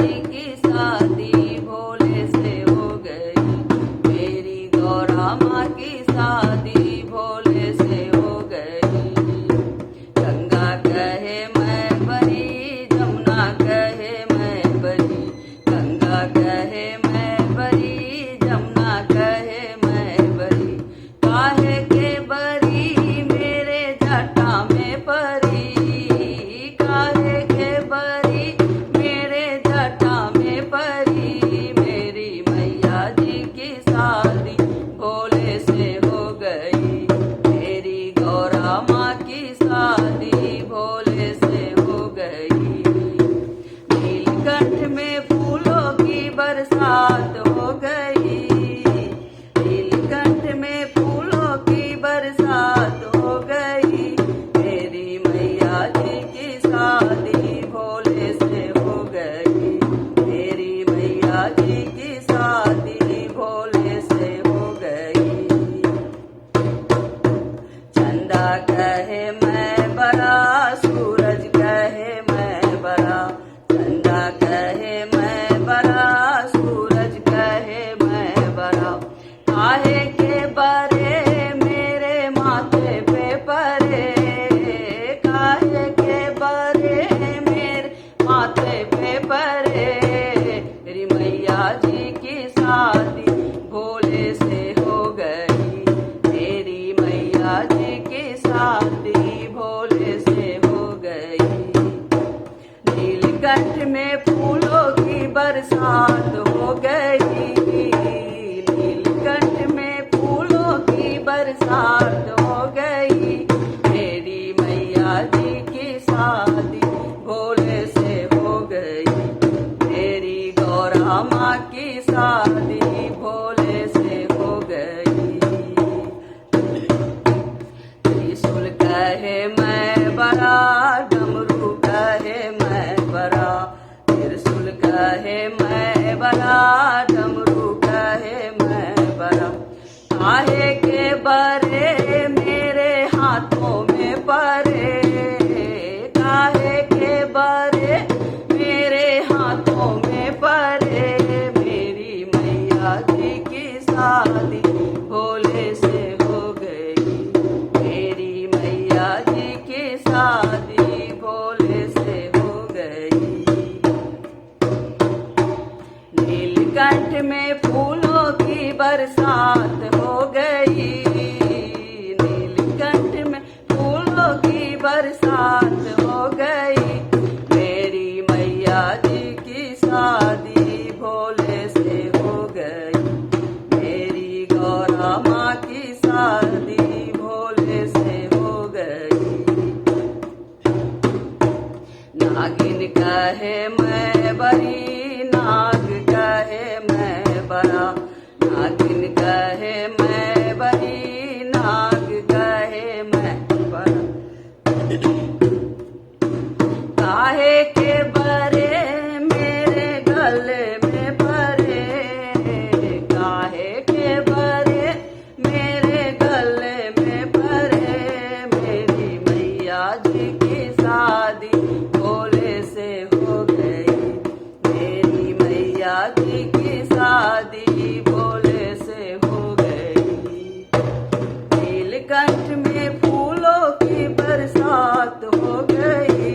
जी की शादी भोले से हो गई। मेरी गौरा माँ की शादी भोले से हो गई। गंगा कहे मैं बरी, जमुना कहे मैं बरी। गंगा कहे मैं बरी, जमुना कहे मैं बरी। काहे के बरी मेरे जटा में परी। काहे के बरी मेरे जटा में परी। मेरी मैया जी की शादी भोले से हो गई। मेरी गौरा माँ की शादी भोले से हो गई। नीलकंठ में फूलों की बरसात हो गई। नीलकंठ में फूलों की बरसात हो गई। मेरी मैया जी की शादी भोले से हो गई। मेरी मैया जी की शादी भोले से हो गई। चंदा कहे मैं बड़ा, सूरज कहे मैं बड़ा। चंदा कहे मैं बड़ा, सूरज कहे मैं बड़ा। काहे के बरे मेरे माथे पे परे। काहे के बरे मेरे माथे पे परे। मेरी मैया जी की शादी भोले से हो गई। मेरी मैया जी की शादी भोले से हो गई। नीलकंठ में फूलों की बरसात हो गई। नीलकंठ में फूलों की बरसात हो गई। मेरी मैया जी की शादी भोले से हो गई। मेरी गौरा माँ की शादी भोले से हो गई। त्रिशूल कहे मैं बड़ा, डमरू कहे मैं बड़ा। त्रिशूल कहे मैं बड़ा, डमरू कहे मैं बड़ा। काहे के बरे मेरे हाथों में परे। काहे के बरे मेरे हाथों में परे। मेरी मैया जी की शादी भोले से हो गई। मेरी मैया जी की शादी भोले से हो गई। नीलकंठ में फूलों की बरसात हो गई। नीलकंठ में फूलों की बरसात हो गई। मेरी मैया जी की शादी भोले से हो गई। मेरी गौरा माँ की शादी भोले से हो गई। नागिन कहे मैं बरी, नाग कहे मैं बड़ा। नागिन कहे मैं बरी, नाग कहे मैं बड़ा। काहे के बरे मेरे गले में परे। काहे के बरे मेरे गले में परे। मेरी मैया जी की शादी भोले से हो गई। मेरी मैया जी की शादी भोले से हो गई। नीलकंठ में फूलों की बरसात हो गई।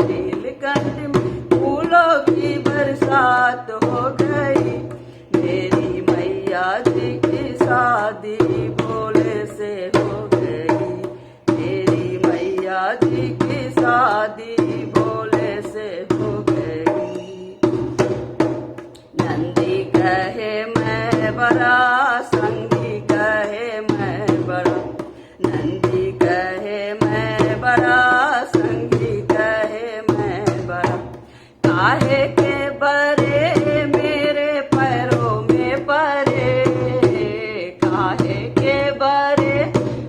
नीलकंठ में फूलों की बरसात हो गई। मेरी मैया जी की शादी भोले से हो गई। मेरी मैया जी की शादी भोले से हो गई। नंदी कहे मैं बड़ा, संगी कहे मैं बड़ा। नंदी कहे मैं बड़ा, संगी कहे मैं बड़ा। काहे के बरे मेरे पैरों में परे। काहे के बरे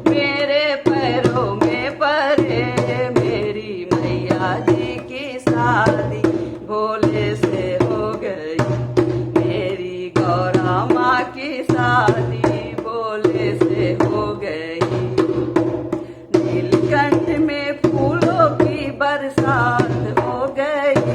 मेरे पैरों में परे। मेरी मैया जी की शादी भोले से हो गई। मेरी गौरा माँ की शादी भोले से हो गई। नीलकंठ में फूलों की बरसात हो गई।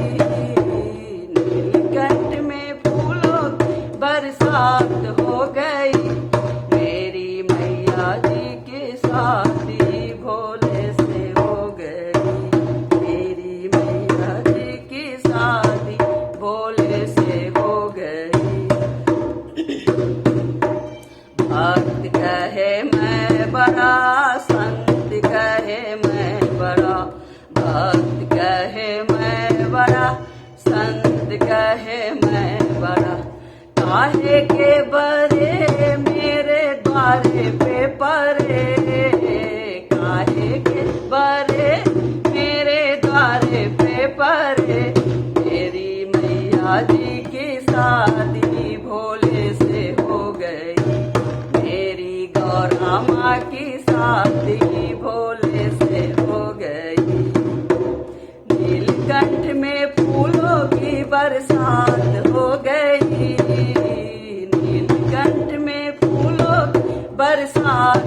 है मैं बड़ा, काहे के बरे मेरे द्वारे पे परे, काहे के बरे मेरे द्वारे पे परे। मेरी मैया जी की शादी भोले से हो गई, मेरी गौरा माँ की शादी भोले से हो गई। नीलकंठ में फूलों की बरसात हो गई, नीलकंठ में फूलों की बरसात